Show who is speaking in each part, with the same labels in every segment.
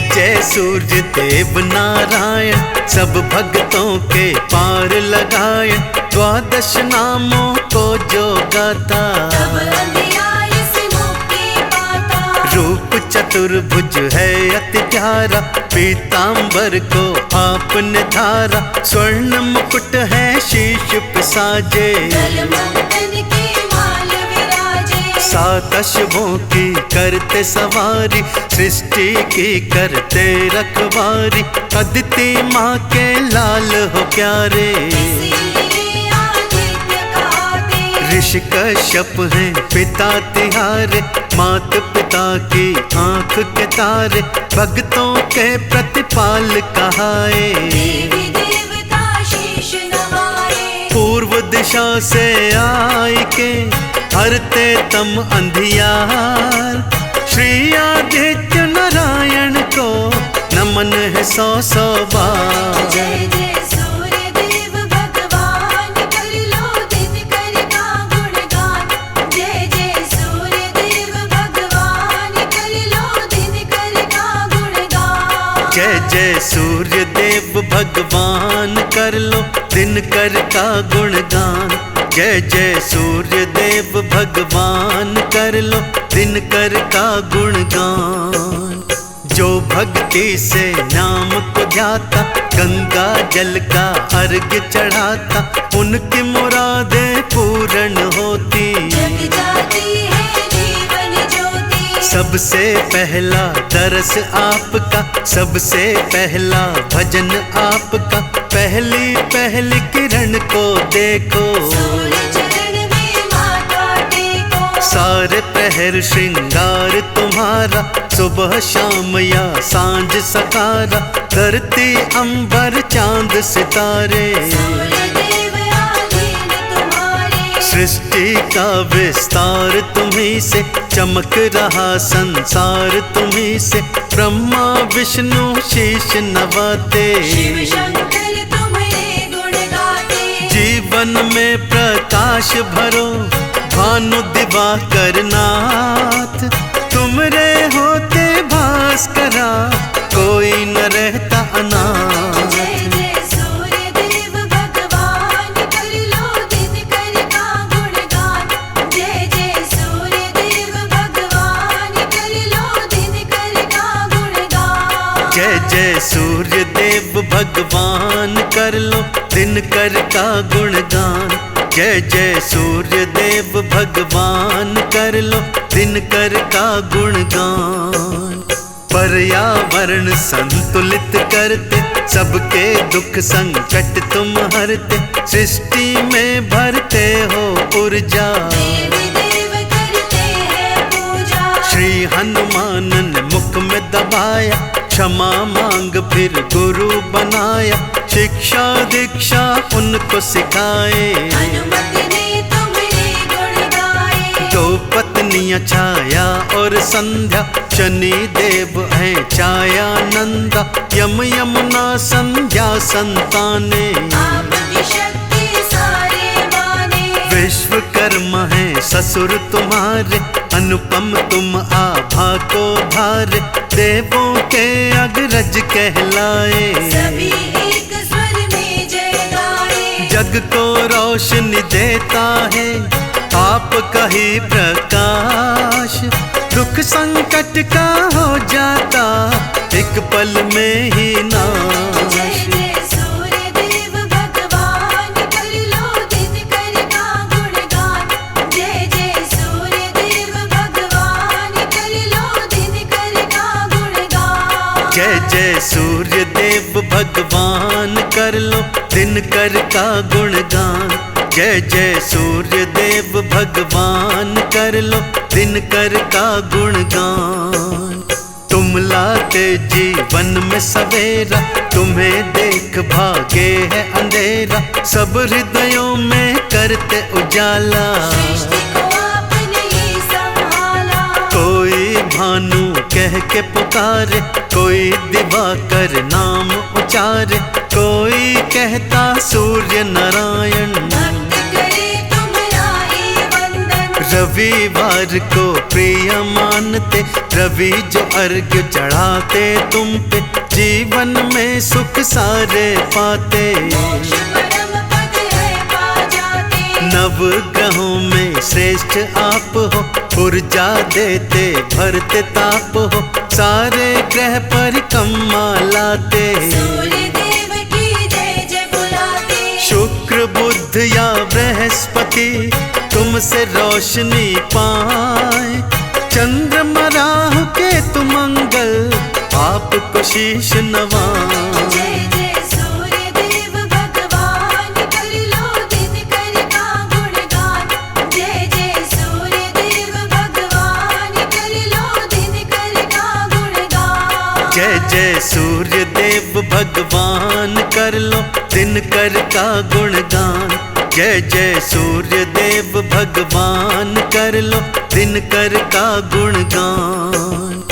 Speaker 1: जय सूर्य देव नारायण, सब भक्तों के पार लगाए। द्वादश नामों को जो गाता, रूप चतुर्भुज है अति प्यारा। पीतांबर को आपने धारा, स्वर्ण मुकुट है शीश पे साजे। सात अश्वों की करते सवारी, सृष्टि की करते रखवारी। अदिति माँ के लाल हो प्यारे, ऋषि कश्यप हैं पिता तिहारे। मात पिता की आंख के तारे, भक्तों के प्रतिपाल कहाए। पूर्व दिशा से आए के हरते तम अंधियार। श्री आदित्य नारायण को नमन है 100 बार।
Speaker 2: जय जय सूर्य देव भगवान, कर लो दिनकर का गुणगान। जय जय सूर्य देव भगवान, कर लो दिनकर का गुणगान।
Speaker 1: जय जय सूर्य देव भगवान, कर लो दिनकर का गुणगान। जय जय सूर्य देव भगवान, कर लो दिनकर का गुणगान। जो भक्ति से नाम को ध्याता, गंगा जल का अर्घ्य चढ़ाता। उनकी मुरादें पूर्ण होती,
Speaker 2: जग जाती है जीवन ज्योति।
Speaker 1: सबसे पहला दरस आपका, सबसे पहला भजन आपका। पहली पहली किरण को देखो,
Speaker 2: सूर्य चरण में माथा टेको।
Speaker 1: सारे प्रहर श्रृंगार तुम्हारा, सुबह शाम या सांझ सकारा। धरती अंबर चांद सितारे,
Speaker 2: सूर्य देव आधीन तुम्हारे।
Speaker 1: सृष्टि का विस्तार तुम्हीं से, चमक रहा संसार तुम्हीं से। ब्रह्मा विष्णु शीश नवाते,
Speaker 2: शिव शंकर तुम्हारे गुण गाते।
Speaker 1: जीवन में प्रकाश भरो, भानु दिवाकर नाथ। तुमरे होते भास्करा, कोई न रहता अनाथ।
Speaker 2: जय जय सूर्य देव भगवान, कर लो दिनकर का गुणगान। जय जय सूर्य देव भगवान, कर लो दिनकर का गुणगान।
Speaker 1: जय जय सूर्य देव भगवान, कर लो दिनकर का गुणगान। जय जय सूर्य देव भगवान, कर लो दिनकर का गुणगान। पर्यावरण संतुलित करते, सबके दुख संकट तुम हरते। सृष्टि में भरते हो ऊर्जा,
Speaker 2: देवी देव करते हैं पूजा।
Speaker 1: श्री हनुमान ने मुख में दबाया, क्षमा मांग फिर गुरु बनाया। शिक्षा दीक्षा उनको सिखाए,
Speaker 2: हनुमत ने तुम्हारे गुण गाए।
Speaker 1: दो पत्नियां छाया और संध्या, शनि देव हैं छाया नंदा। यम यमुना संध्या संताने,
Speaker 2: आपकी शक्ति सारे माने।
Speaker 1: विश्वकर्मा हैं ससुर तुम्हारे, अनुपम तुम आभा को धारे। देवों के अग्रज कहलाए,
Speaker 2: सभी एक स्वर में जय गाए।
Speaker 1: जग को रोशनी देता है आपका ही प्रकाश। दुख संकट का हो जाता एक पल में ही नाश।
Speaker 2: जय जय सूर्य देव भगवान, कर लो दिनकर का गुणगान। जय जय सूर्य देव भगवान, कर लो दिनकर का गुणगान।
Speaker 1: जय जय सूर्य देव भगवान, कर लो दिनकर का गुणगान। जय जय सूर्य देव भगवान, कर लो दिनकर का गुणगान। तुम लाते जीवन में सवेरा, तुम्हें देख भागे है अंधेरा। सब हृदयों में करते उजाला,
Speaker 2: सृष्टि को आपने ही संभाला।
Speaker 1: कोई भानु कह के पुकारे, कोई दिवाकर नाम उचारे। कोई कहता सूर्य नारायण,
Speaker 2: भक्त करे तुम्हारा ही वंदन।
Speaker 1: रवि रविवार को प्रिय मानते, रवि जो अर्घ्य चढ़ाते तुम पे, जीवन में सुख सारे पाते।
Speaker 2: मोक्ष परम पद है पा जाते।
Speaker 1: नव ग्रहों में श्रेष्ठ आप हो, ऊर्जा देते भरते ताप हो, सारे ग्रह परिक्रमा लाते।
Speaker 2: सूर्य देव की जय जय बुलाते।
Speaker 1: शुक्र बुध या बृहस्पति तुमसे रोशनी पाए, चंद्रमा राहु केतु मंगल आपको शीश नवाए।
Speaker 2: जय जय सूर्य देव भगवान कर लो दिन कर का गुणगान। जय जय सूर्य देव भगवान कर लो दिन कर का गुणगान।
Speaker 1: जय जय सूर्य देव भगवान कर लो दिन कर का गुणगान। जय जय सूर्य देव भगवान कर लो दिन कर का गुणगान।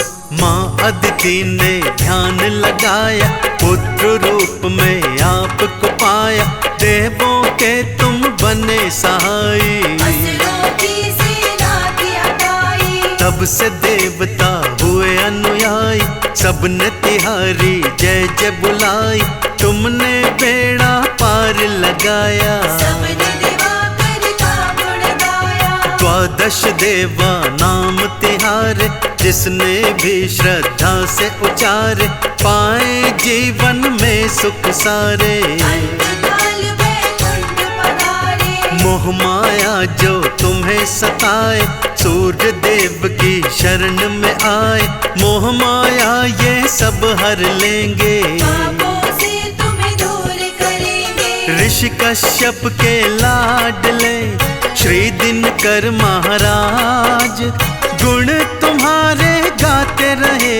Speaker 1: माँ अदिति ने ध्यान लगाया, पुत्र रूप में आपको पाया, देवों के तुम बने सहाय।
Speaker 2: असुरों की सेना की हटाई।
Speaker 1: तब से देवता हुए अनुयायी, सबने तिहारी जय जय बुलाई, तुमने बेड़ा पार लगाया।
Speaker 2: सबने दिवाकर का गुण गाया।
Speaker 1: द्वादश देवा नाम तिहारे, जिसने भी श्रद्धा से उचारे, पाए जीवन में सुख सारे।
Speaker 2: अंतकाल वैकुंठ पधारे।
Speaker 1: मोह माया जो तुम्हें सताए, सूर्य देव की शरण में आए, मोह माया ये सब हर लेंगे।
Speaker 2: पापों से तुम्हें दूर करेंगे।
Speaker 1: ऋषि कश्यप के लाडले श्री दिनकर महाराज, गुण तुम्हारे गाते रहे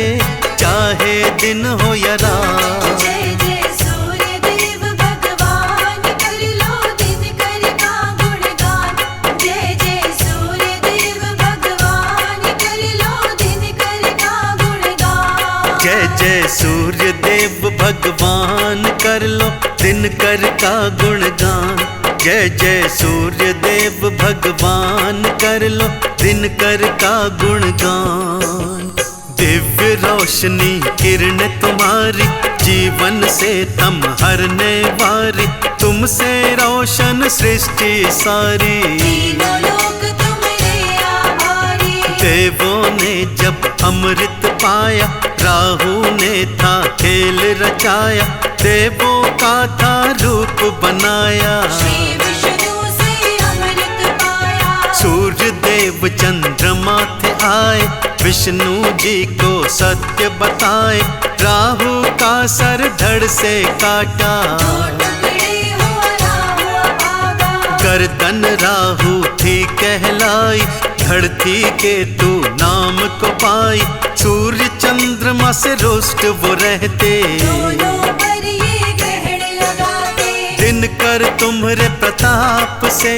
Speaker 1: चाहे दिन हो या रात।
Speaker 2: जय जय सूर्य देव भगवान कर लो दिन कर का गुणगान। जय जय सूर्य देव भगवान कर लो दिन कर का गुणगान।
Speaker 1: जय जय सूर्य देव भगवान कर लो दिन कर का गुणगान। जय जय सूर्य देव भगवान कर लो दिन कर का गुणगान। दिव्य रोशनी किरण तुम्हारी, जीवन से तम हरने वारी, तुमसे रोशन सृष्टि सारी।
Speaker 2: तीनों लोक तुम्हारे आभारी।
Speaker 1: देवों ने जब अमृत पाया, राहु ने था खेल रचाया, देवों का था रूप बनाया।
Speaker 2: श्री विष्णु से अमृत पाया।
Speaker 1: सूर्य देव चंद्रमा थे आए, विष्णु जी को सत्य बताए, राहु का सर धड़ से काटा।
Speaker 2: दो टुकड़े हो राहु भागा।
Speaker 1: गर्दन राहु थी कहलाई, धरती केतु नाम को पाई, सूर्य चंद्रमा से रुष्ट वो रहते।
Speaker 2: दोनों पर ये ग्रहण लगाते।
Speaker 1: दिन कर तुम्हारे प्रताप से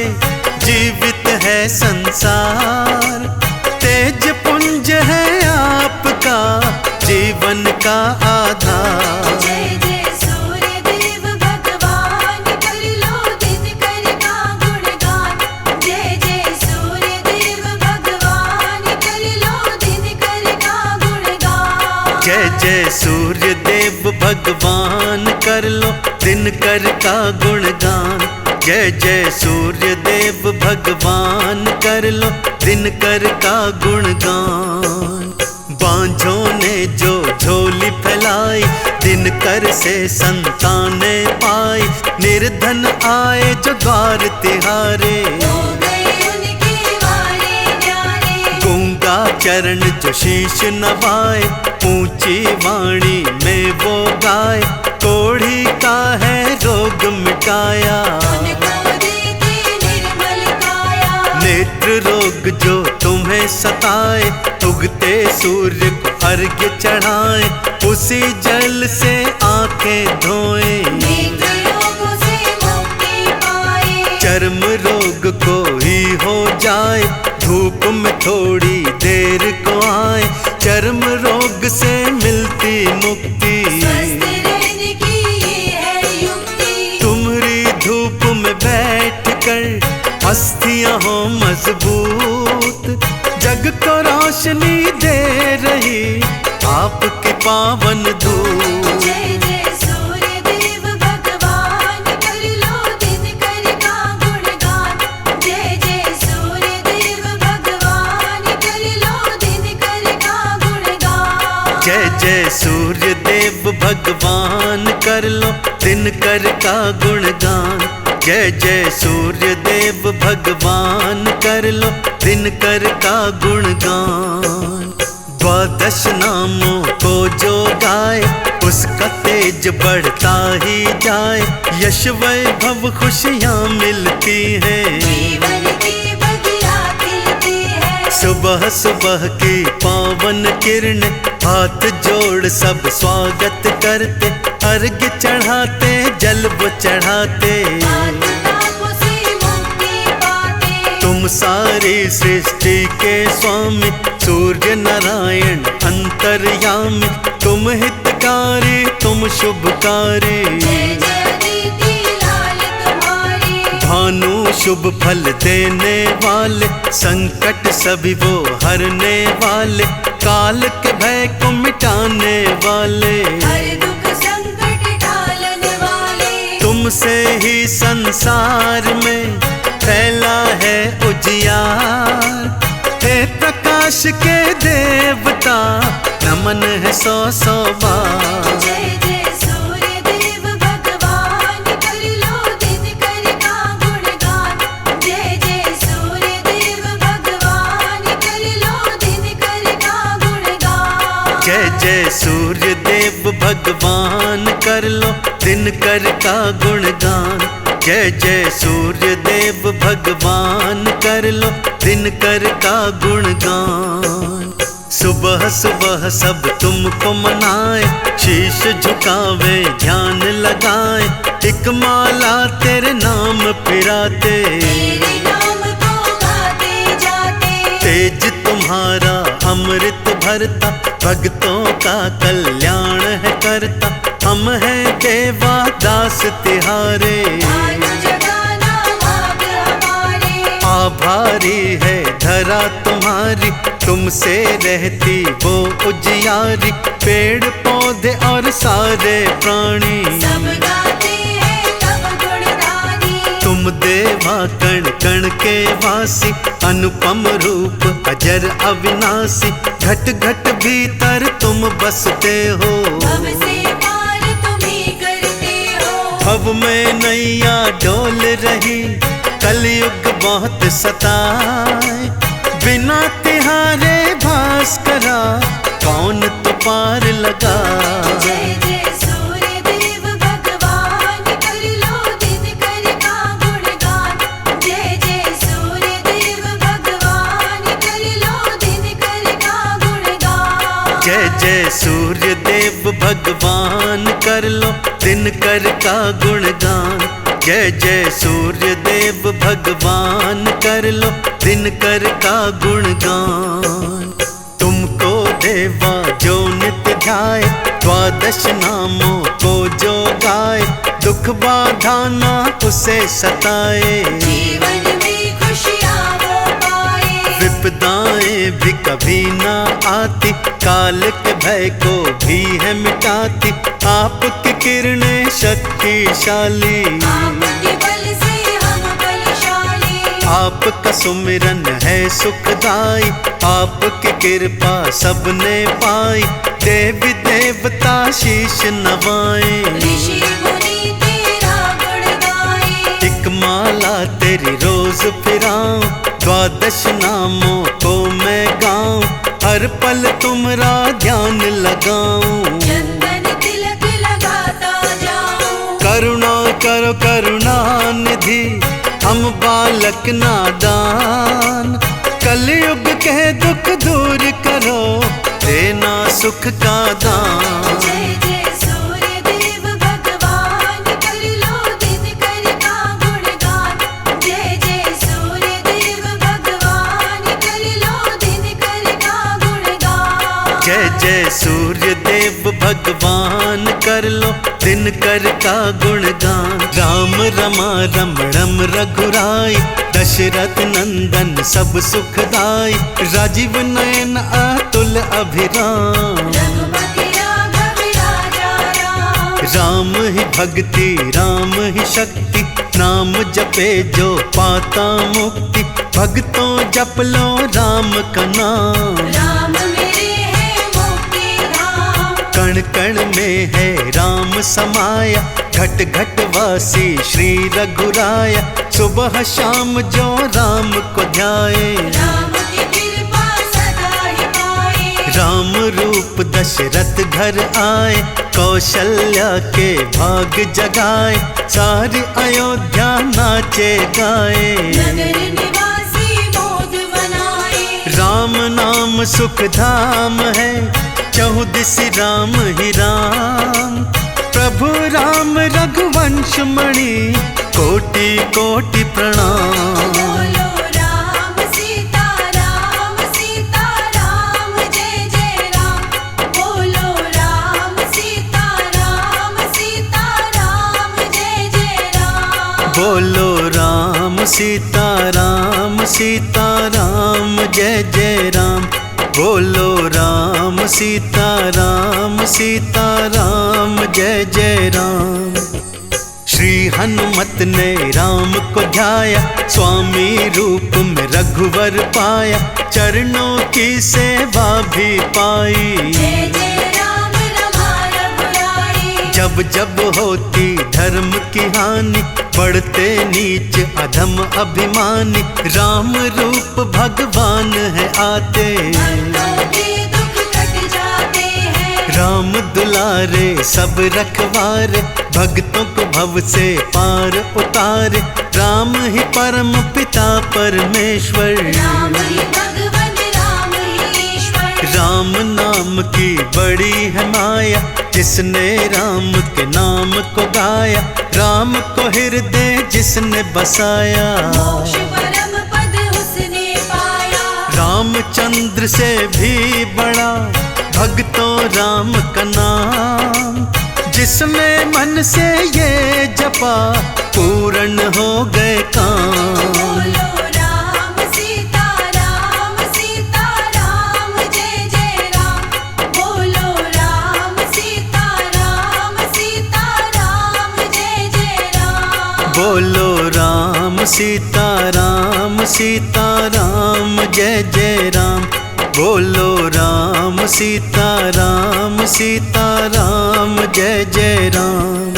Speaker 1: जीवित है संसार, तेज पुंज है आपका जीवन का आधार।
Speaker 2: जय जय सूर्य देव भगवान कर लो दिन कर का गुणगान। जय जय सूर्य देव भगवान कर लो दिन कर का गुणगान।
Speaker 1: जय जय सूर्य देव भगवान कर लो दिन कर का गुणगान। जय जय सूर्य देव भगवान कर लो दिन कर का गुणगान। बांझों ने जो झोली फैलाई, दिन कर से संतानें पाई, निर्धन आए जो द्वार तिहारे।
Speaker 2: हो गए उनके वारे न्यारे।
Speaker 1: गूंगा चरण जो शीश नवाए, ऊंची वाणी में वो गाए, कोढ़ी का है रोग मिटाया।
Speaker 2: उनको देते निर्मल काया।
Speaker 1: नेत्र रोग जो तुम्हें सताए, उगते सूर्य को अर्घ्य चढ़ाए, उसी जल से आंखें धोए।
Speaker 2: नेत्र रोगों से मुक्ति पाए।
Speaker 1: चर्म रोग को ही हो जाए, धूप में थोड़ी देर को आए, चर्म रोग से मिलती मुक्ति।
Speaker 2: स्वस्थ रहने की ये है युक्ति।
Speaker 1: तुम्हारी धूप में बैठ कर अस्थियां हो मजबूत, जग को रोशनी दे रही आपकी पावन धूप।
Speaker 2: जय जय सूर्य देव भगवान, कर लो दिनकर का गुणगान। जय जय सूर्य देव भगवान, कर लो दिनकर का गुणगान।
Speaker 1: जय जय सूर्य देव भगवान, कर लो दिनकर का गुणगान। जय जय सूर्य देव भगवान, कर लो दिनकर का गुणगान। द्वादश नामों को जो गाए उसका तेज बढ़ता ही जाए। यश वैभव खुशियाँ मिलती हैं,
Speaker 2: जीवन की बगिया खिलती है।
Speaker 1: सुबह सुबह की पावन किरण, हाथ जोड़ सब स्वागत करते। अर्घ्य चढ़ाते जल वो चढ़ाते,
Speaker 2: पापों से मुक्ति पाते।
Speaker 1: तुम सारी सृष्टि के स्वामी, सूर्य नारायण अंतर्यामी। तुम हितकारी तुम शुभकारी,
Speaker 2: जय जय अदिति लाल तुम्हारी।
Speaker 1: भानु शुभ फल देने वाले, संकट सभी वो हरने वाले। काल के भय को मिटाने वाले,
Speaker 2: हर दुख संकट टालने वाले।
Speaker 1: तुमसे ही संसार में फैला है उजियार। हे प्रकाश के देवता, नमन है सौ सौ बार।
Speaker 2: जय जय सूर्य देव भगवान, कर लो दिनकर का गुणगान। जय जय सूर्य देव भगवान, कर लो दिनकर का गुणगान।
Speaker 1: जय जय सूर्य देव भगवान, कर लो दिनकर का गुणगान। जय जय सूर्य देव भगवान, कर लो दिनकर का गुणगान। सुबह सुबह सब तुमको मनाए, शीश झुकावे ध्यान लगाए। एक माला तेरे नाम फिराते,
Speaker 2: तेरे नाम को गाते जाते।
Speaker 1: तेज तुम्हारा अमृत भरता, भक्तों का कल्याण है करता। हम हैं देवा दास तिहारे,
Speaker 2: भानु जगाना भाग हमारे।
Speaker 1: आभारी है धरा तुम्हारी, तुमसे रहती वो उजियारी। पेड़ पौधे और सारे प्राणी,
Speaker 2: सब गाते हैं तब गुणगानी।
Speaker 1: तुम देवा कण कण के वासी, अनुपम रूप अजर अविनाशी। घट घट भीतर तुम बसते हो,
Speaker 2: भव से पार तुम ही करते हो।
Speaker 1: भव में नैया डोल रही, कलयुग बहुत सताए। बिना तिहारे भास्करा, कौन तो पार लगा।
Speaker 2: जय जय सूर्य देव भगवान, कर लो दिनकर का गुणगान। जय जय सूर्य देव भगवान, कर लो दिनकर का गुणगान।
Speaker 1: जय जय सूर्य देव भगवान, कर लो दिनकर का गुणगान। जय जय सूर्य देव भगवान, कर लो दिनकर का गुणगान। तुमको देवा जो नित्य ध्याय, द्वादश नामों को जो गाए। दुख बाधा ना उसे सताए,
Speaker 2: जीवन में खुशियाँ वो पाए।
Speaker 1: विपदाएं भी कभी ना आती, काल के भय को भी है मिटाती। आपकी किरणें शक्तिशाली,
Speaker 2: आपके बल से हम बलशाली।
Speaker 1: आपका सुमिरन है सुखदाई। आपकी कृपा सबने पाई, देवी देवता शीश नवाए।
Speaker 2: ऋषि मुनि तेरा गुण गाए।
Speaker 1: एक माला तेरी रोज फिराऊं, द्वादश नामों को मैं गाऊं। हर पल तुमरा ध्यान लगाऊं,
Speaker 2: चंदन तिलक लगाता जाऊं।
Speaker 1: करुणा करो करुणा निधि, हम बालक नादान। कलयुग के दुख दूर करो, देना सुख का दान।
Speaker 2: जय जय सूर्य देव भगवान, कर लो दिनकर का गुणगान। जय जय सूर्य देव भगवान, कर लो दिनकर का गुणगान।
Speaker 1: जय जय सूर्य देव भगवान कर लो दिनकर का गुणगान। राम रमा रमणम रघुराई दशरथ नंदन सब सुखदाई। राजीव नयन अतुल अभिराम
Speaker 2: रघुपति राघव राजा राम।
Speaker 1: राम ही भक्ति राम ही शक्ति नाम जपे जो पाता मुक्ति। भक्तों जप लो राम का नाम।
Speaker 2: राम मेरे है मुक्ति धाम।
Speaker 1: कण कण में है राम समाया घट घट वासी श्री रघुराया। सुबह शाम जो राम को ध्याए
Speaker 2: राम की कृपा सदा ही पाए।
Speaker 1: राम रूप दशरथ घर आए कौशल्या के भाग जगाए। सारी अयोध्या नाचे गाए
Speaker 2: नगर निवासी मोद बनाए।
Speaker 1: राम नाम सुख धाम है चहुदिसि राम ही राम। प्रभु राम रघुवंश मणि कोटि कोटि प्रणाम।
Speaker 2: बोलो राम सीता राम जय जय राम। बोलो राम सीता राम जय जय राम।
Speaker 1: बोलो राम सीता राम जय जय राम। बोलो राम सीता राम जय जय राम। श्री हनुमत ने राम को ध्याया स्वामी रूप में रघुवर पाया। चरणों की सेवा भी पाई
Speaker 2: जय जय राम रमा रघुराई।
Speaker 1: जब जब होती धर्म की हानि बढ़ते नीच अधम अभिमानी। राम रूप भगवान है आते
Speaker 2: भक्तों के दुख कट जाते हैं।
Speaker 1: राम दुलारे सब रखवारे भक्तों को भव से पार उतारे। राम ही परम पिता परमेश्वर
Speaker 2: राम ही भगवान राम ही ईश्वर।
Speaker 1: राम नाम की बड़ी है माया जिसने राम के नाम को गाया। राम को हृदय जिसने बसाया
Speaker 2: मोक्ष परम पद उसने पाया।
Speaker 1: रामचंद्र से भी बड़ा भक्तों राम का नाम। जिसने मन से ये जपा पूर्ण हो गए काम।
Speaker 2: बोलो राम सीता राम जय जय राम। बोलो राम सीता राम जय जय राम।
Speaker 1: बोलो राम सीता राम जय जय राम। बोलो राम सीता राम जय जय राम।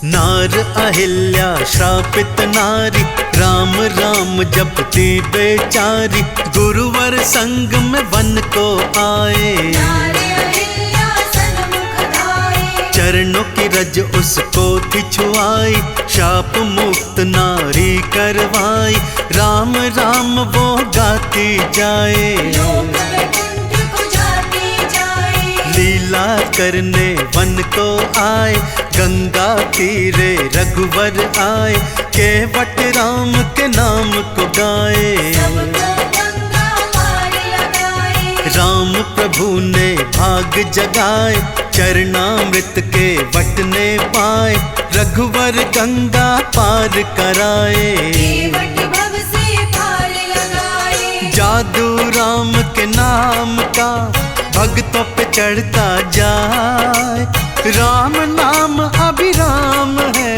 Speaker 1: नार अहिल्या श्रापित नारी राम राम जपती बेचारी। गुरुवर संग में वन को आए
Speaker 2: नारी अहिल्या सन्मुख धाये।
Speaker 1: चरणों की रज उसको थी छुआई। शाप मुक्त नारी करवाई राम राम वो गाती जाए।
Speaker 2: लोक वैकुंठ को जाती जाए।
Speaker 1: लीला करने वन को आए गंगा तीरे रघुवर आए। केवट राम के नाम को गाए
Speaker 2: सबको गंगा मार लगाए।
Speaker 1: राम प्रभु ने भाग जगाए। चरणामृत के वट ने पाए रघुवर गंगा पार कराए।
Speaker 2: केवट भव से पार लगाए।
Speaker 1: जादू राम के नाम का भक्तों पे चढ़ता जाए। राम नाम अभिराम है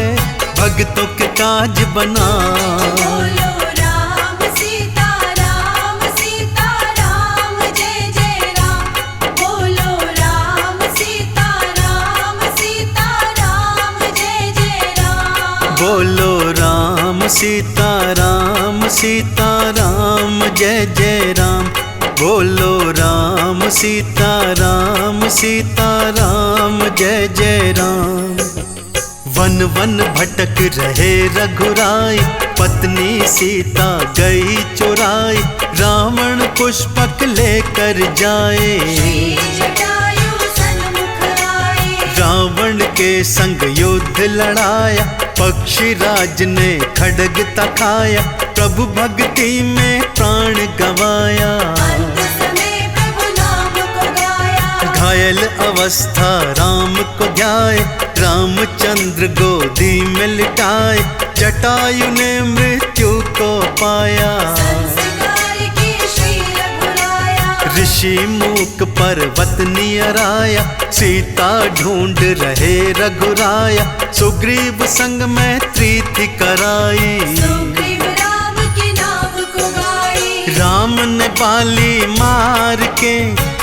Speaker 1: भक्तों के काज बना।
Speaker 2: बोलो राम सीता राम जय जय राम। बोलो राम सीता राम जय जय राम।
Speaker 1: बोलो राम सीता राम जय जय राम। बोलो राम सीता राम जय जय राम। वन वन भटक रहे रघुराई पत्नी सीता गई चुराई। रावण पुष्पक लेकर जाए
Speaker 2: श्री जटायु सन्मुख आए।
Speaker 1: रावण के संग युद्ध लड़ाया। पक्षीराज ने खड्ग तखाया। प्रभु भक्ति में प्राण गवाया।
Speaker 2: अंत समय प्रभु नाम को गाया।
Speaker 1: घायल अवस्था राम को ध्याए, रामचंद्र गोदी में लिटाए, जटायु ने मृत्यु को पाया।
Speaker 2: संस्कार की श्री रघुराया,
Speaker 1: ऋषि मूक पर्वत नियर आया, सीता ढूंढ रहे रघुराया, सुग्रीव संग मैत्री थी कराई।
Speaker 2: सुग्रीव राम के नाम को गाए,
Speaker 1: राम ने बाली मार के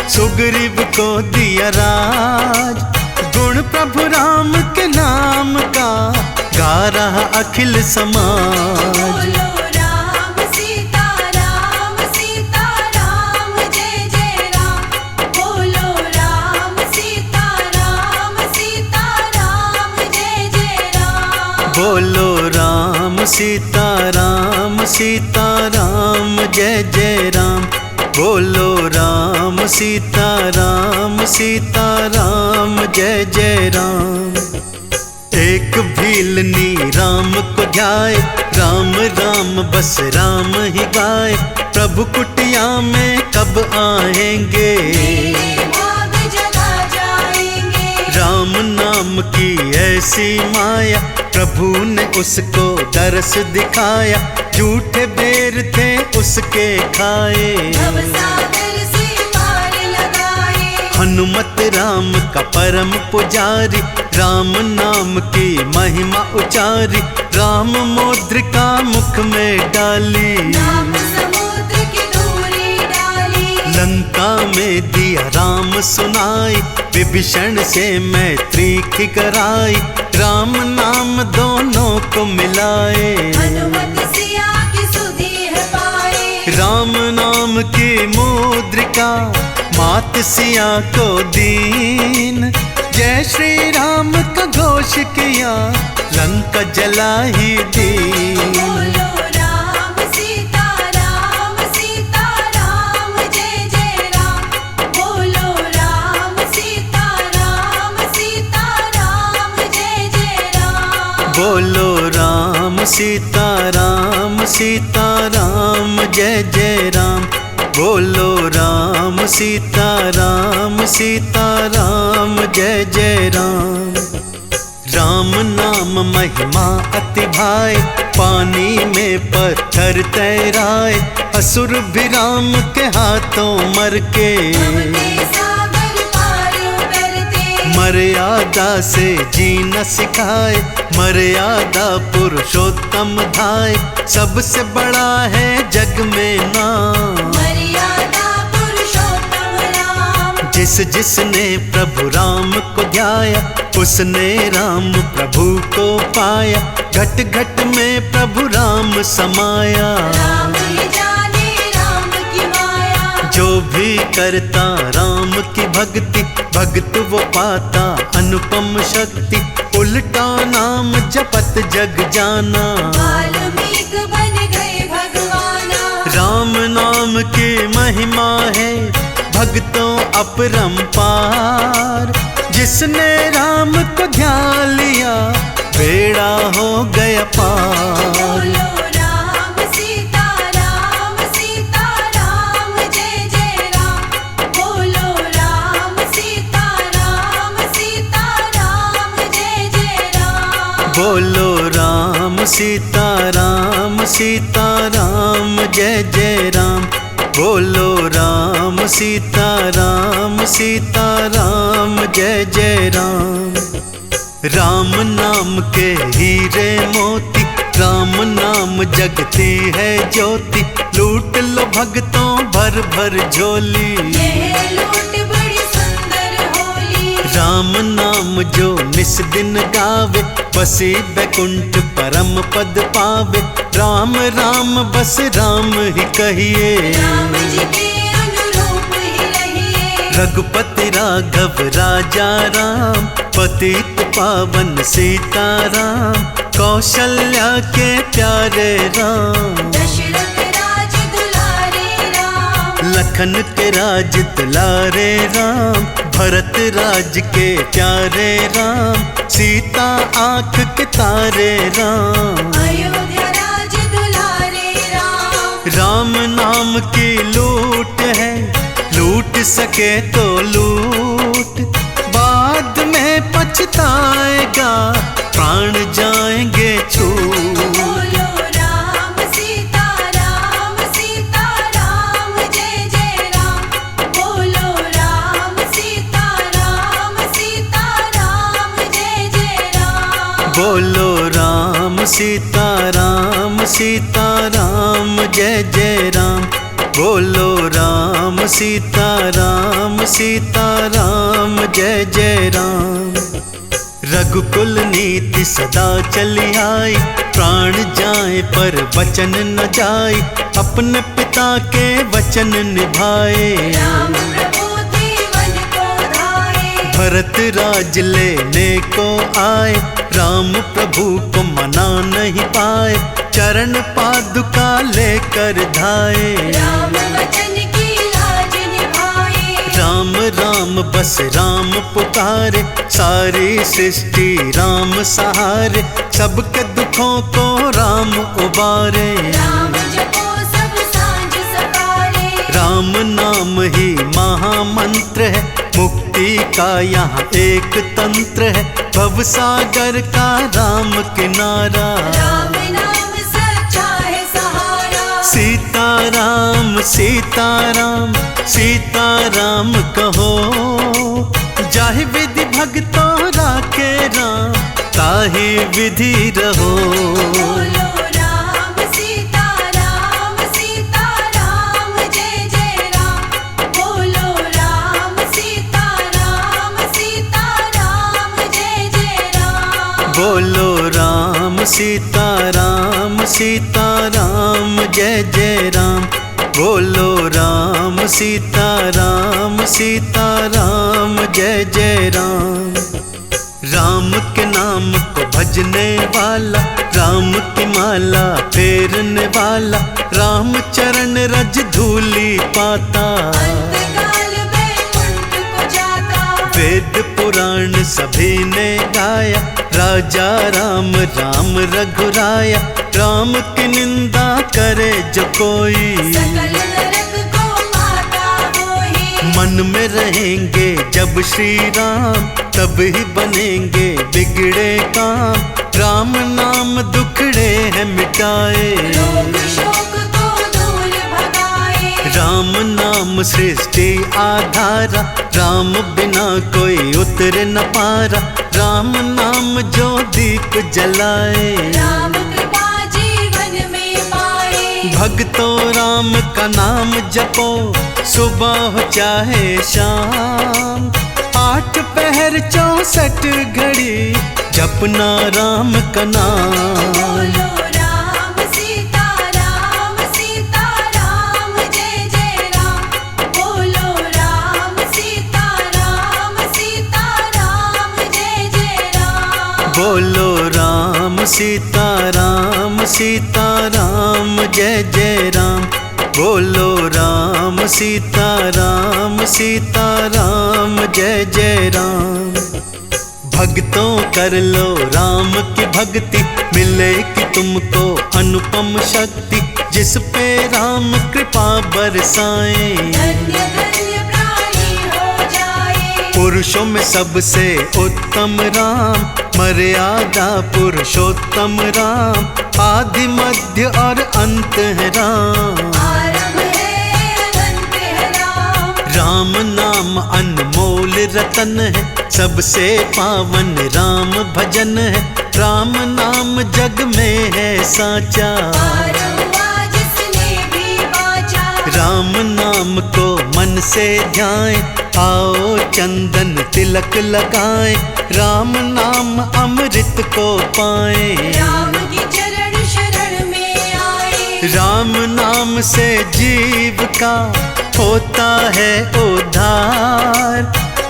Speaker 1: सुग्रीव को दिया राज, गुण प्रभु राम के नाम का गा रहा अखिल समाज।
Speaker 2: बोलो राम सीता राम, सीता राम, जय जय राम। बोलो राम सीता राम, सीता राम, जय जय राम।
Speaker 1: बोलो राम सीता राम, सीता राम, जय जय राम। बोलो राम सीता राम, सीता राम, जय जय राम। एक भीलनी राम को ध्याए, राम राम बस राम ही गाए, प्रभु कुटिया में कब आएंगे,
Speaker 2: मेरे भाग जगा जाएंगे।
Speaker 1: राम नाम की ऐसी माया, प्रभु ने उसको दरस दिखाया, झूठे बेर थे उसके खाए।
Speaker 2: भवसागर से पार लगाए,
Speaker 1: हनुमत राम का परम पुजारी, राम नाम की महिमा उचारी, राम मुद्रिका मुख में डाली,
Speaker 2: नाम समुद्र की दूरी डाली।
Speaker 1: लंका में दिया राम सुनाई, विभीषण से मैत्री की कराई, राम नाम दोनों को मिलाए।
Speaker 2: हनुमत सिया की सुधि है पाए,
Speaker 1: राम नाम की मुद्रिका मात सिया को दीन, जय श्री राम का घोष किया, लंका जला ही दीन।
Speaker 2: बोलो राम सीता राम, सीता राम, जय जय राम। बोलो राम सीता राम, सीता राम, जय जय राम।
Speaker 1: बोलो राम सीता राम, सीता राम, जय जय राम। बोलो राम सीता राम, सीता राम, जय जय राम। राम नाम महिमा अति भाए, पानी में पत्थर तैराए, असुर भी राम के हाथों मर के,
Speaker 2: भवते सागर पार उतरते,
Speaker 1: मर्यादा से जीना सिखाए, मर्यादा पुरुषोत्तम धाय, सबसे बड़ा है जग में नाम,
Speaker 2: मर्यादा पुरुषोत्तम राम।
Speaker 1: जिस जिसने प्रभु राम को ध्याया, उसने राम प्रभु को पाया, घट घट में प्रभु राम समाया।
Speaker 2: राम ही जाने राम की माया,
Speaker 1: जो भी करता राम की भक्ति, भक्त वो पाता अनुपम शक्ति, उल्टा नाम जपत जग जाना,
Speaker 2: वाल्मीक बन गए भगवाना।
Speaker 1: राम नाम की महिमा है भक्तों अपरंपार, जिसने राम को ध्यान लिया, बेड़ा हो गया पार।
Speaker 2: बोलो राम सीता राम, सीता राम, जय जय राम। बोलो राम सीता राम, सीता राम, जय जय राम।
Speaker 1: बोलो राम सीता राम, सीता राम, जय जय राम। बोलो राम सीता राम, सीता राम, जय जय राम। राम नाम के हीरे मोती, राम नाम जगती है ज्योति, लूट लो भक्तों भर भर झोली,
Speaker 2: यह लूट बड़ी सुंदर होली।
Speaker 1: राम नाम जो निस दिन गावे, बसी बैकुंठ परम पद पावे, राम राम बस राम ही कहिए,
Speaker 2: राम जी के अनुरूप ही रहिए।
Speaker 1: रघुपति राघव राजा राम, पतित पावन सीताराम, कौशल्या के प्यारे राम,
Speaker 2: दशरथ राज दुलारे राम,
Speaker 1: लखन के राज दुलारे राम, भरत राज के प्यारे राम, सीता आँख के तारे राम,
Speaker 2: अयोध्या राज दुलारे राम।
Speaker 1: राम नाम की लूट है, लूट सके तो लूट, पछताएगा, प्राण जाएंगे छू।
Speaker 2: बोलो राम सीता राम जय जय राम। बोलो राम सीता राम जय जय राम।
Speaker 1: बोलो राम सीता राम जय जय राम। बोलो राम सीता राम जय जय राम। रघुकुल नीति सदा चली आई, प्राण जाए पर वचन न जाए, अपने पिता के वचन निभाए।
Speaker 2: राम प्रभु जीवन को धाये,
Speaker 1: भरत राज लेने को आए, राम प्रभु को मना नहीं पाए, चरण पादुका लेकर धाये।
Speaker 2: राम वचन की लाज निभाए,
Speaker 1: राम राम बस राम पुकारे, सारी सृष्टि राम सहारे, सबके दुखों को राम उबारे।
Speaker 2: राम जपो सब सांझ सकारे,
Speaker 1: राम नाम ही महामंत्र है, मुक्ति का यहाँ एक तंत्र है, भव सागर का राम किनारा।
Speaker 2: राम नाम सच्चा है सहारा।
Speaker 1: सीताराम सीताराम सीताराम कहो, जाहि विधि भगतों राखे राम, ताहि विधि रहो।
Speaker 2: बोलो राम सीता राम जय जय राम। बोलो राम सीता राम जय जय राम।
Speaker 1: बोलो राम सीताराम जय जय राम। बोलो राम सीताराम जय जय राम। राम के नाम को भजने वाला, राम की माला फेरने वाला, राम चरण रज धूली पाता।
Speaker 2: अंतकाल बैकुंठ को जाता,
Speaker 1: वेद पुराण सभी ने गाया, राजा राम राम रघुराया, राम की निंदा करे जो कोई,
Speaker 2: सकल नरक को माता होई।
Speaker 1: मन में रहेंगे जब श्री राम, तब ही बनेंगे बिगड़े काम, राम नाम दुखड़े है मिटाए।
Speaker 2: रोग शोक को दूर भगाए,
Speaker 1: राम नाम सृष्टि आधारा, राम बिना कोई उतर न पारा, राम नाम जो दीप जलाए।
Speaker 2: राम कृपा जीवन में पाए,
Speaker 1: भक्तों राम का नाम जपो, सुबह हो चाहे शाम, 8 पहर 64 घड़ी, जपना राम का नाम।
Speaker 2: बोलो राम सीता राम जय जय राम। बोलो राम सीता राम जय जय राम।
Speaker 1: बोलो राम सीताराम जय जय राम। बोलो राम सीताराम जय जय राम। भक्तों कर लो राम की भक्ति, मिलेगी तुमको अनुपम शक्ति, जिस पे राम कृपा बरसाए।
Speaker 2: धन्य धन्य प्राणी हो जाए,
Speaker 1: पुरुषों में सबसे उत्तम राम, मर्यादा पुरुषोत्तम राम, आदि मध्य और अंत है राम।
Speaker 2: आरंभ है अनंत है राम,
Speaker 1: राम नाम अनमोल रतन है, सबसे पावन राम भजन है, राम नाम जग में है साचा।
Speaker 2: पार हुआ जिसने भी बाचा,
Speaker 1: राम नाम को मन से ध्याए, आओ चंदन तिलक लगाए, राम नाम अमृत को पाए।
Speaker 2: राम की चरण शरण में आए,
Speaker 1: राम नाम से जीव का होता है उद्धार,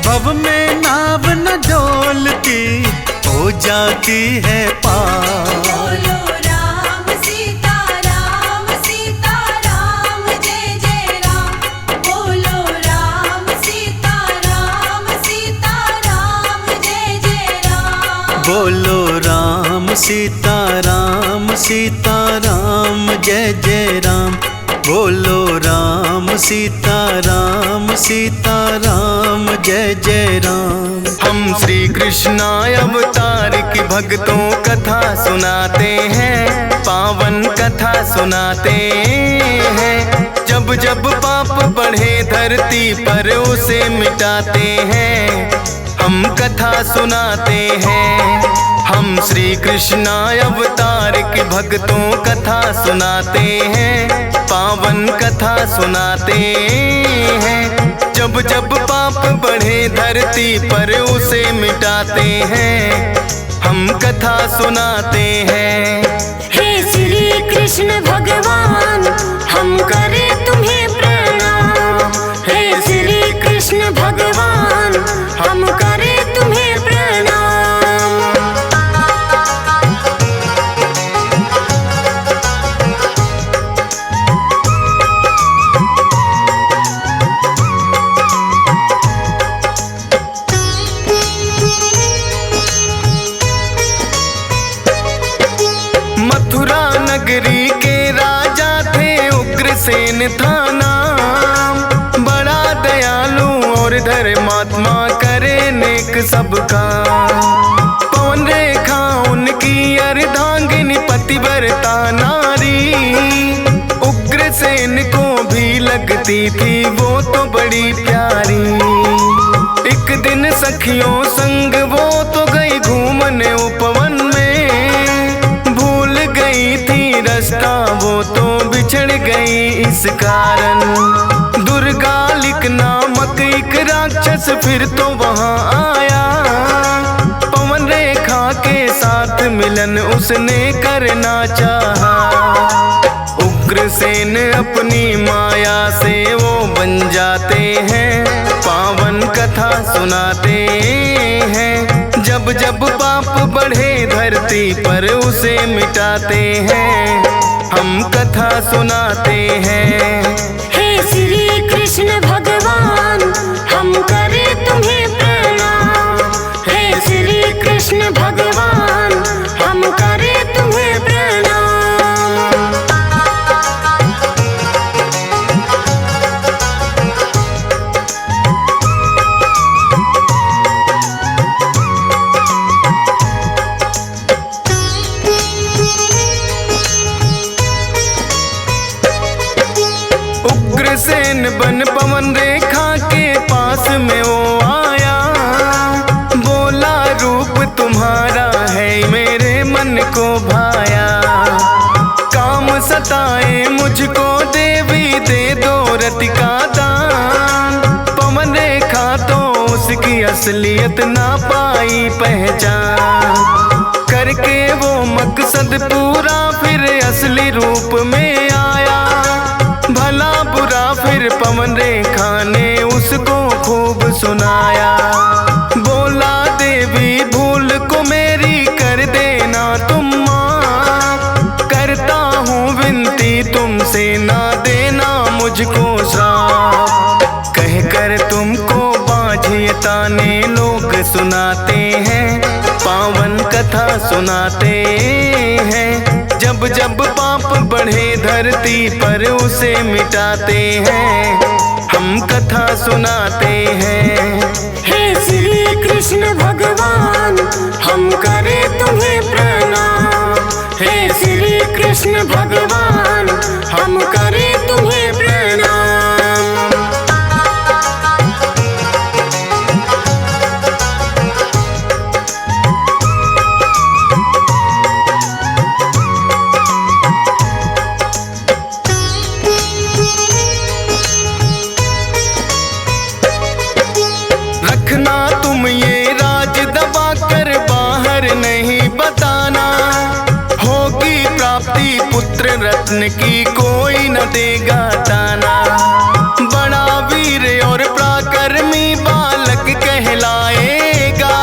Speaker 1: भव में नाव न डोलती, हो जाती है पार।
Speaker 2: बोलो राम सीता राम जय जय राम। बोलो राम सीता राम जय जय राम।
Speaker 1: बोलो राम सीताराम जय जय राम। बोलो राम राम सीताराम सीताराम जय जय राम।
Speaker 3: हम श्री कृष्ण अवतार की भक्तों कथा सुनाते हैं, पावन कथा सुनाते हैं। जब जब पाप बढ़े धरती पर उसे मिटाते हैं, हम कथा सुनाते हैं। हम श्री कृष्ण अवतार के भक्तों कथा सुनाते हैं, पावन कथा सुनाते हैं। जब जब पाप बढ़े धरती पर उसे मिटाते हैं, हम कथा सुनाते हैं।
Speaker 2: हे श्री कृष्ण भगवान हम करें तुम्हें प्रणाम। हे श्री कृष्ण भगवान हम करें तुम्हें प्रणाम।
Speaker 3: मथुरा नगरी के राजा थे उग्रसेन था नाम। बड़ा दयालु और धर्मात्मा करे नेक सबका। पवन रेखा उनकी अर्धांगिनी पतिव्रता नारी। उग्रसेन को भी लगती थी वो तो बड़ी प्यारी। एक दिन सखियों संग वो तो गई घूमने उपवन में। भूल गई थी रास्ता वो तो बिछड़ गई इस कारण। दुर्गालिक नामक एक राक्षस फिर तो वहां आया। पवन रेखा के साथ मिलन उसने करना चाहा। उग्रसेन अपनी माया से वो बन जाते हैं, पावन कथा सुनाते हैं। जब जब पाप बढ़े धरती पर उसे मिटाते हैं, हम कथा सुनाते हैं।
Speaker 2: हे श्री कृष्ण भगवान हम करें तुम्हें प्रणाम। हे श्री कृष्ण भगवान हम करें तुम्हें प्रणाम।
Speaker 3: उग्रसेन बन पवन रेखा के पास में वो आया। बोला रूप तुम्हारा है मेरे मन को भाया। काम सताए मुझको देवी दे दो रति का दान। पवन रेखा तो उसकी असलियत ना पाई पहचान। करके वो मकसद पूरा फिर असली रूप में आया। भला बुरा फिर पवन रेखा ने उसको खूब सुनाया। बोला देवी भूल को मेरी कर देना तुम माफ। करता हूँ विनती तुमसे ना देना मुझको श्राप। कह कर तुमको बाझिए ताने लोग सुनाते हैं, पावन कथा सुनाते हैं। जब जब पाप बढ़े धरती पर उसे मिटाते हैं, हम कथा सुनाते हैं।
Speaker 2: हे श्री कृष्ण भगवान हम करें तुम्हें प्रणाम। हे श्री कृष्ण भगवान हम करें तुम्हें प्रणाम।
Speaker 3: रखना तुम ये राज दबा कर बाहर नहीं बताना। होगी प्राप्ति पुत्र रत्न की कोई न देगा ताना। बड़ा वीर और पराक्रमी बालक कहलाएगा।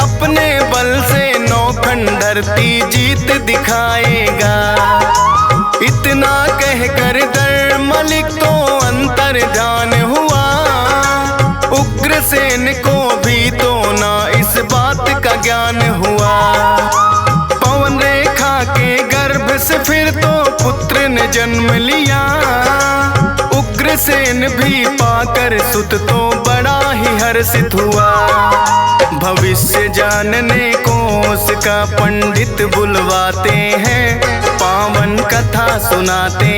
Speaker 3: अपने बल से नौखंड धरती जीत दिखाएगा। इतना कहकर दर मलिक तो अंतर ध्यान हुआ। उग्रसेन को भी तो ना इस बात का ज्ञान हुआ। पवन रेखा के गर्भ से फिर तो पुत्र ने जन्म लिया। उग्रसेन भी पाकर सुत तो बड़ा ही हर्षित हुआ। भविष्य जानने को उसका पंडित बुलवाते हैं, पावन कथा सुनाते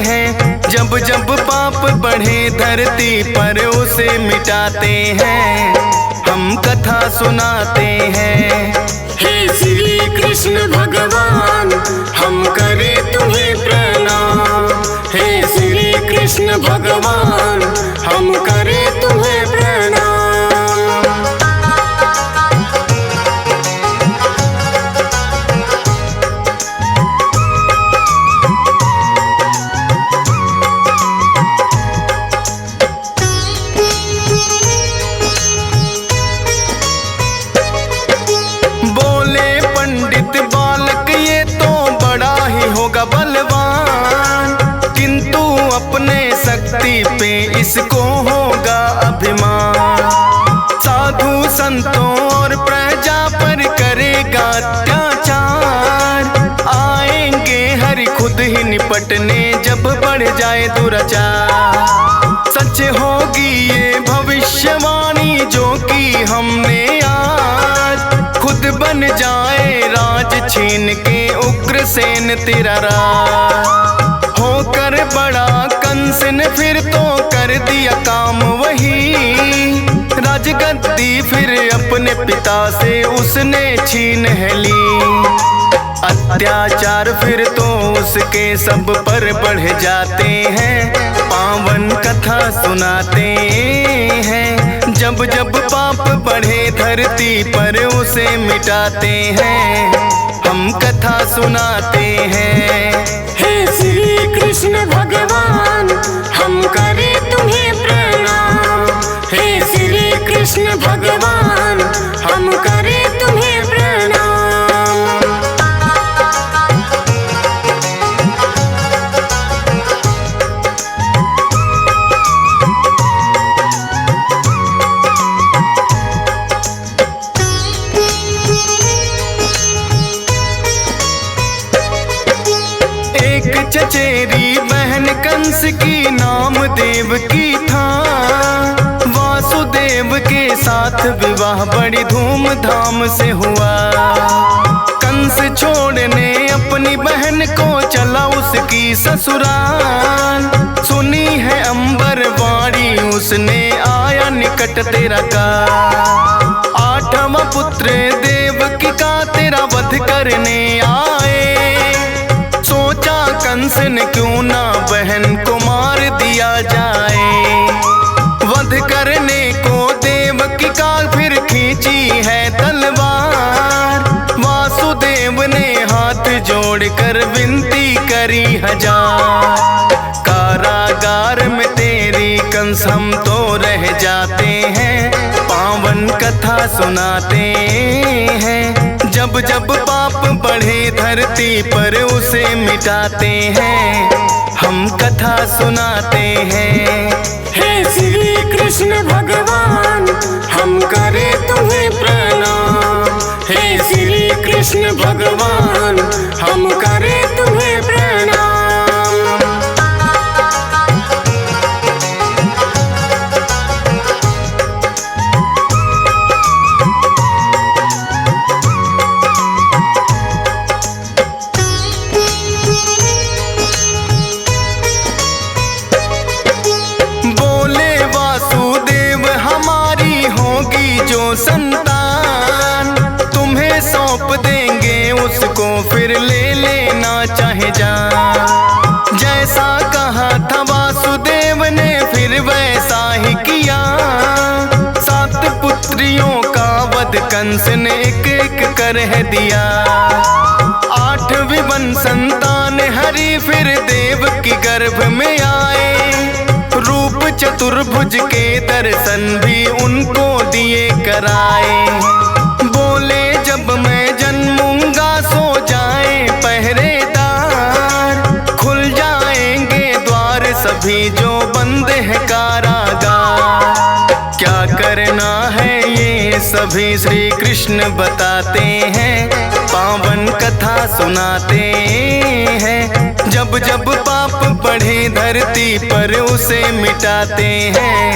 Speaker 3: हैं। जब जब पाप बढ़े धरती पर उसे मिटाते हैं, हम कथा सुनाते हैं।
Speaker 4: हे श्री कृष्ण भगवान हम करें तुम्हें प्रणाम। हे श्री कृष्ण भगवान हम करें तुम्हें प्रणाम।
Speaker 3: बलवान, किंतु अपने शक्ति पे इसको होगा अभिमान। साधु संतों और प्रजा पर करेगा अत्याचार। आएंगे हरि खुद ही निपटने जब बढ़ जाए दुराचार। सच होगी ये भविष्यवाणी जो की हमने आज, खुद बन जाए राज छीन के उग्रसेन तेरा राज। होकर बड़ा कंस ने फिर तो कर दिया काम वही, राजगद्दी फिर अपने पिता से उसने छीन है ली। अत्याचार फिर तो उसके सब पर बढ़ जाते हैं, पावन कथा सुनाते हैं। जब जब पाप बढ़े धरती पर उसे मिटाते हैं, हम कथा सुनाते हैं।
Speaker 4: हे श्री कृष्ण भगवान हम करें तुम्हें प्रणाम। हे श्री कृष्ण भगवान हम करें तुम्हें प्रणाम।
Speaker 3: चचेरी बहन कंस की नाम देवकी था। वासुदेव के साथ विवाह बड़ी धूमधाम से हुआ। कंस छोड़ने अपनी बहन को चला उसकी ससुराल। सुनी है अंबर वाणी उसने आया निकट तेरा का। आठवां पुत्र देवकी का तेरा वध करने आए। सोचा कंस ने क्यों ना बहन को मार दिया जाए। वध करने को देवकी का फिर खींची है तलवार। वासुदेव ने हाथ जोड़कर विनती करी हजार। कारागार में तेरी कंस हम तो रह जाते हैं, पावन कथा सुनाते हैं। जब जब पाप बढ़े धरती पर उसे मिटाते हैं, हम कथा सुनाते हैं।
Speaker 4: हे श्री कृष्ण भगवान हम करें तुम्हें प्रणाम। हे श्री कृष्ण भगवान हम करें तुम्हें प्रणाम।
Speaker 3: संतान तुम्हें सौंप देंगे उसको फिर ले लेना चाहे जान। जैसा कहा था वासुदेव ने फिर वैसा ही किया। 7 पुत्रियों का वध कंस ने एक एक कर है दिया। 8वीं बन संतान हरि फिर देव की गर्भ में आए। रूप चतुर्भुज के दर्शन भी उनको दिए कराए। बोले जब मैं जन्मूंगा सो जाए पहरेदार। खुल जाएंगे द्वार सभी जो बंद है कारागार। क्या करना है ये सभी श्री कृष्ण बताते हैं, पावन कथा सुनाते हैं। जब जब पाप बढ़े धरती पर उसे मिटाते हैं,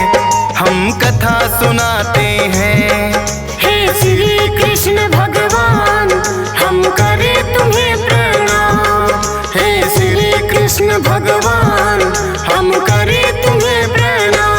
Speaker 3: हम कथा सुनाते हैं।
Speaker 4: हे श्री कृष्ण भगवान हम करें तुम्हें प्रणाम। हे श्री कृष्ण भगवान हम करें तुम्हें प्रणाम।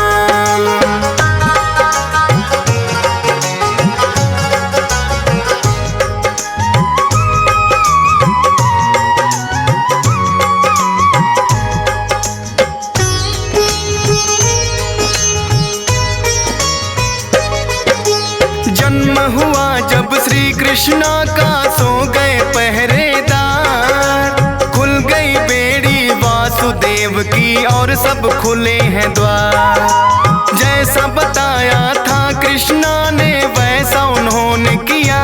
Speaker 3: जन्म हुआ जब श्री कृष्णा का सो गए पहरेदार, खुल गई बेड़ी वासुदेव की और सब खुले हैं द्वार। जैसा बताया था कृष्णा ने वैसा उन्होंने किया,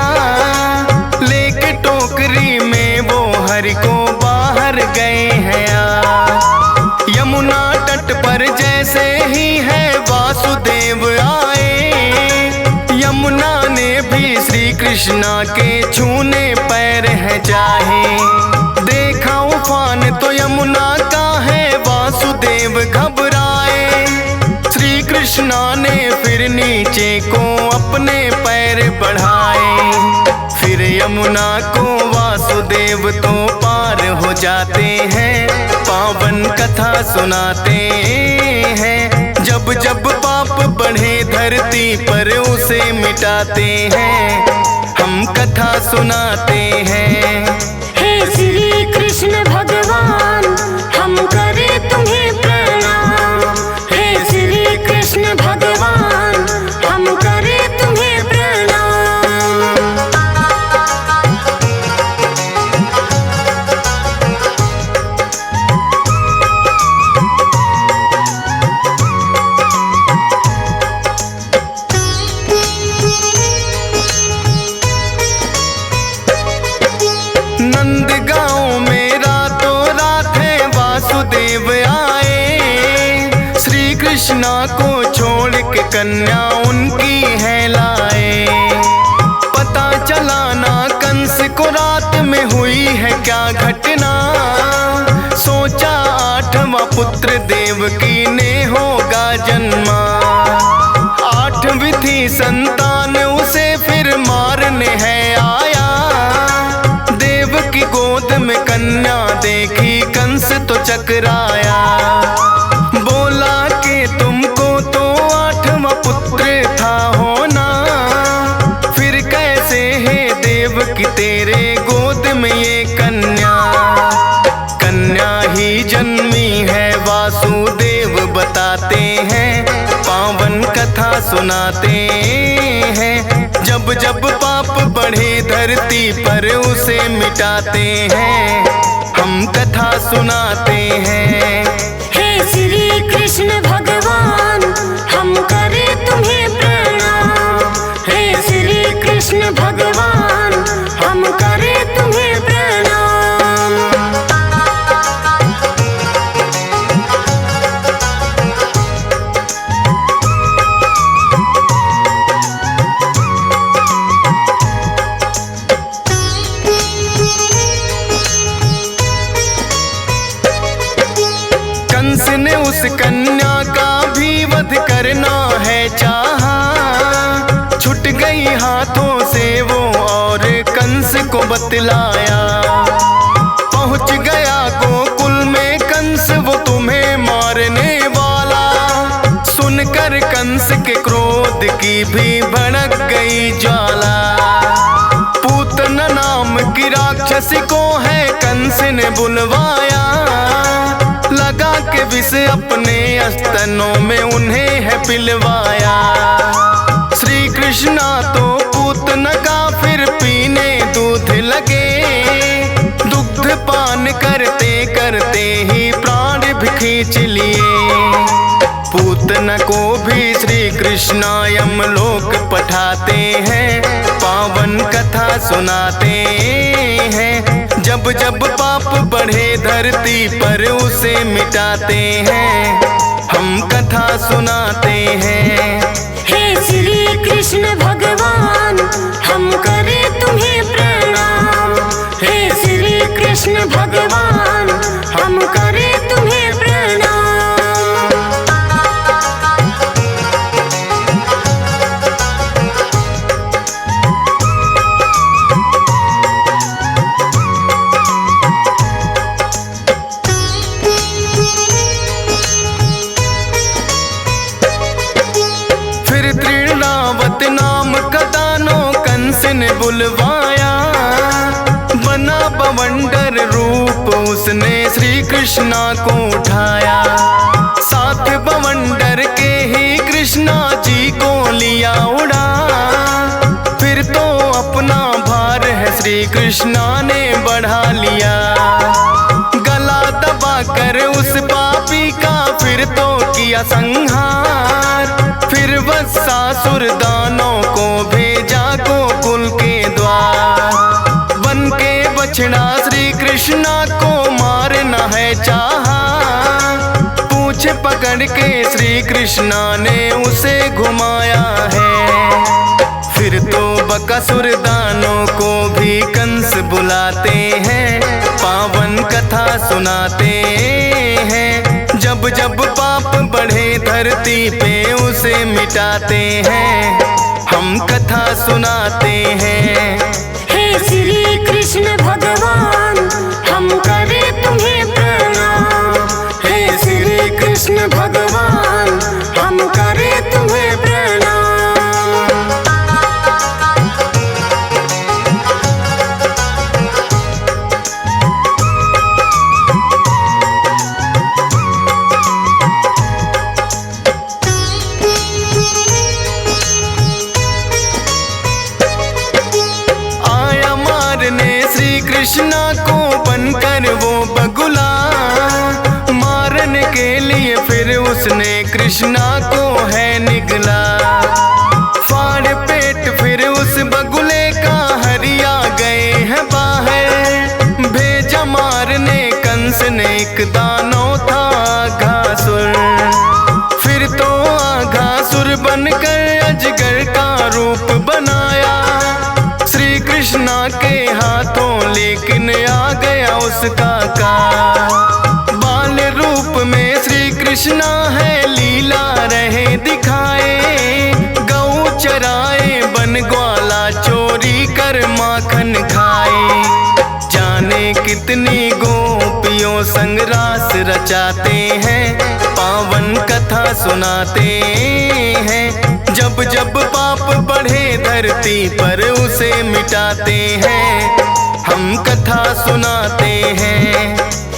Speaker 3: लेके टोकरी में वो हरि को बाहर गए हैं यार। यमुना तट पर जैसे ही है वासुदेव आए, यमुना ने भी श्री कृष्णा के छूने पैर है चाहे। देखा उफान तो यमुना का है, वासुदेव घबराए। श्री कृष्णा ने फिर नीचे को अपने पैर बढ़ाए, फिर यमुना को वासुदेव तो पार हो जाते हैं, पावन कथा सुनाते हैं। जब जब पाप बढ़े धरती पर उसे मिटाते हैं, हम कथा सुनाते हैं।
Speaker 4: हे श्री कृष्ण भगवान हम करें तुम्हें प्रणाम। हे श्री कृष्ण भगवान हम करें तुम्हें प्रणाम।
Speaker 3: नंदगांव में रातों रात है वासुदेव आए, श्री कृष्णा को छोड़ के कन्या उनकी है लाए। पता चला ना कंस को रात में हुई है क्या घटना, सोचा 8वां पुत्र देवकी ने होगा जन्मा। 8वीं थी संतान उसे फिर मारने है आया, की गोद में कन्या देखी कंस तो चकराया। बोला कि तुमको तो 8वां पुत्र था होना, फिर कैसे है देव की तेरे गोद में ये कन्या। कन्या ही जन्मी है वासुदेव बताते हैं, पावन कथा सुनाते हैं। जब जब पाप बढ़े धरती पर उसे मिटाते हैं, हम कथा सुनाते हैं।
Speaker 4: हे श्री कृष्ण भगवान हम करें तुम्हें प्रणाम। हे श्री कृष्ण भगवान हम करें तुम्हें प्रणाम।
Speaker 3: कंस ने उस कन्या का भी वध करना है चाहा, छूट गई हाथों से वो और कंस को बतलाया। पहुंच गया गोकुल में कंस वो तुम्हें मारने वाला, सुनकर कंस के क्रोध की भी भड़क गई ज्वाला। पूतना नाम की राक्षसी को है कंस ने बुलवाया, लगा के विष अपने स्तनों में उन्हें है पिलवाया। श्री कृष्णा तो पूतना का फिर पीने दूध लगे, दुग्ध पान करते करते ही प्राण भी खींच लिए। पूतना को भी श्री कृष्णा यमलोक पठाते हैं, पावन कथा सुनाते हैं। जब जब पाप बढ़े धरती पर उसे मिटाते हैं, हम कथा सुनाते हैं।
Speaker 4: हे श्री कृष्ण भगवान हम करें तुम्हें प्रणाम। हे श्री कृष्ण भगवान
Speaker 3: ने बुलवाया, बना बवंडर रूप उसने श्री कृष्णा को उठाया। साथ बवंडर के ही कृष्णा जी को लिया उड़ा, फिर तो अपना भार है श्री कृष्णा ने बढ़ा लिया। गला दबा कर उस पापी का फिर तो किया संहार, फिर वत्सासुर दानों को भेजा गोकुल के द्वार। बन के बछड़ा श्री कृष्णा को मारना है चाहा, पूछ पकड़ के श्री कृष्णा ने उसे घुमाया है। फिर तो बकासुर दानों को भी कंस बुलाते हैं, पावन कथा सुनाते हैं। जब जब पाप बढ़े धरती पे उसे मिटाते हैं, हम कथा सुनाते हैं।
Speaker 4: हे श्री कृष्ण भगवान हम करें तुम्हें प्रणाम।
Speaker 3: हे श्री कृष्ण भगवान
Speaker 4: हम करें तुम्हें प्रणाम।
Speaker 3: कृष्णा को बनकर वो बगुला, मारने के लिए फिर उसने कृष्णा को है निगला। फाड़ पेट फिर उस बगुले का हरिया गए हैं बाहर, भेजा मारने कंस ने एक दानव था आघासुर। फिर तो आघासुर बनकर अजगर का रूप बनाया श्री कृष्णा के हाथों, लेकिन आ गया उसका काल। बाल रूप में श्री कृष्णा है लीला रहे दिखाए, गौ चराए बन ग्वाला चोरी कर माखन खाए। जाने कितनी गोपियों संग रास रचाते हैं, पावन कथा सुनाते हैं। जब जब पाप बढ़े धरती पर उसे मिटाते हैं, हम कथा सुनाते हैं।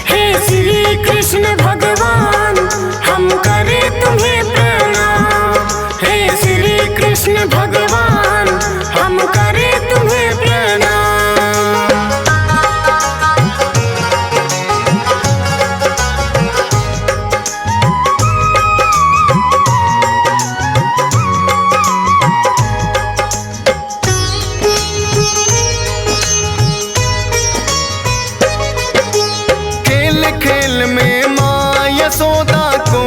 Speaker 4: हे श्री कृष्ण भगवान हम करें तुम्हें प्रणाम।
Speaker 3: हे श्री कृष्ण भगवान
Speaker 4: हम करें तुम्हें प्रणाम।
Speaker 3: खेल में माँ यशोदा को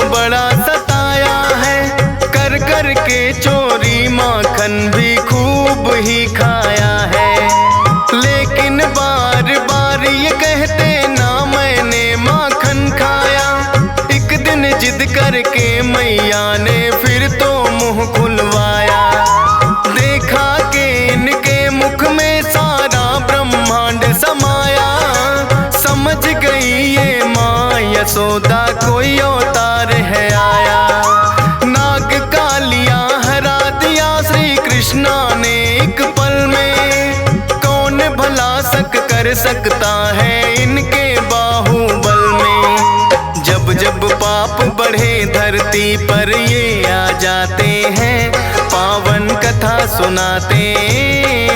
Speaker 3: बड़ा सताया है, कर कर के चोरी माखन भी खूब ही खाया है। लेकिन बार बार ये कहते ना मैंने माखन खाया। एक दिन जिद करके मैया ने फिर तो मुंह खुलवाया, देखा कि इनके मुख में सारा ब्रह्मांड समाया। समझ गई ये माँ यशोदा कोई अवतार है आया, नाग कालिया हरा दिया श्री कृष्णा ने एक पल में। कौन भला कर सकता है इनके बाहुबल में। जब जब पाप बढ़े धरती पर ये आ जाते हैं, पावन कथा सुनाते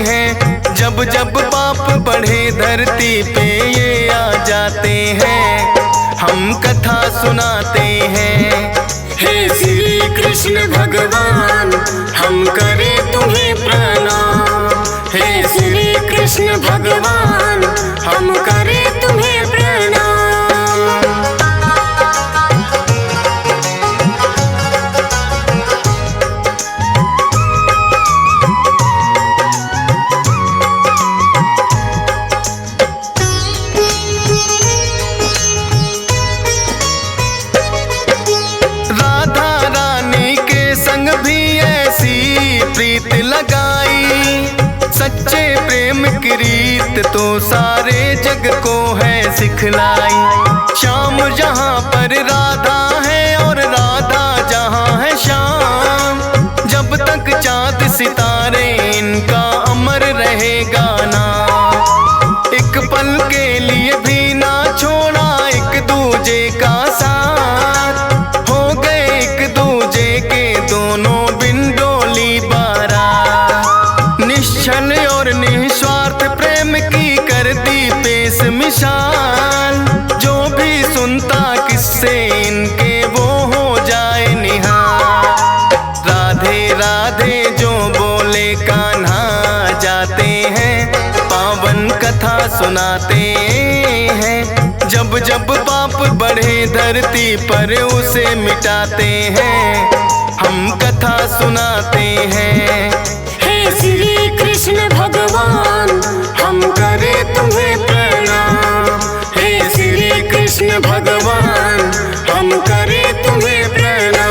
Speaker 3: हैं। जब जब पाप बढ़े धरती पे ये आ जाते हैं, हम कथा सुनाते हैं।
Speaker 4: हे श्री कृष्ण भगवान हम करें तुम्हें प्रणाम।
Speaker 3: हे
Speaker 4: श्री कृष्ण भगवान हम करें तुम्हें प्रणाम।
Speaker 3: प्रीत लगाई, सच्चे प्रेम की रीत तो सारे जग को है सिखलाई। श्याम जहाँ पर राधा है और राधा जहाँ है श्याम, जब तक चाँद सितारे इनका अमर सुनाते हैं। जब जब पाप बढ़े धरती पर उसे मिटाते हैं, हम कथा सुनाते हैं।
Speaker 4: हे श्री कृष्ण भगवान हम करें तुम्हें प्रणाम। हे श्री कृष्ण भगवान हम करें तुम्हें प्रणाम।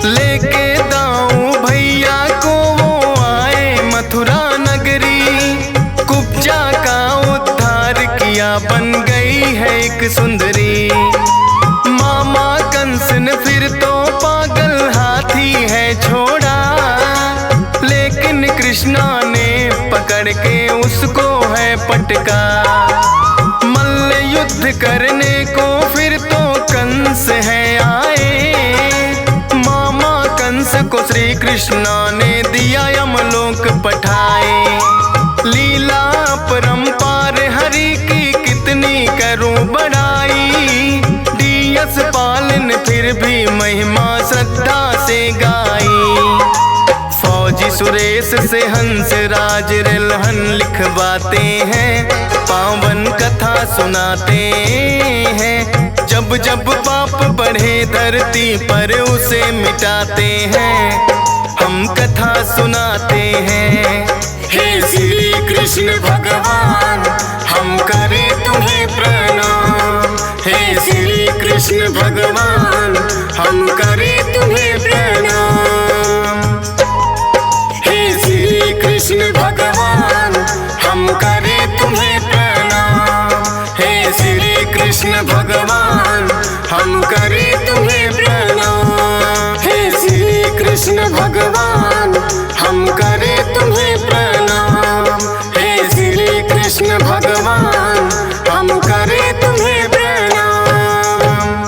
Speaker 3: लेके दाऊं भैया को वो आए मथुरा नगरी, कुब्जा का उद्धार किया बन गई है एक सुंदरी। मामा कंस ने फिर तो पागल हाथी है छोड़ा, लेकिन कृष्णा ने पकड़ के उसको है पटका। मल्ल युद्ध करने को फिर तो कंस है आए, कंस को श्री कृष्णा ने दिया यमलोक पठाए। लीला परंपार हरि की कितनी करूं बड़ाई, डीएस पाल ने फिर भी महिमा श्रद्धा से गाई। फौजी सुरेश से हंस राज रिलहन लिखवाते हैं, पावन कथा सुनाते हैं। जब जब पाप बढ़े धरती पर उसे मिटाते हैं, हम कथा सुनाते हैं।
Speaker 4: हे श्री कृष्ण भगवान हम करें तुम्हें प्रणाम। हे श्री कृष्ण भगवान हम करें तुम्हें प्रणाम। हे श्री कृष्ण भगवान हम करें तुम्हें प्रणाम। हे श्री कृष्ण भगवान हम करें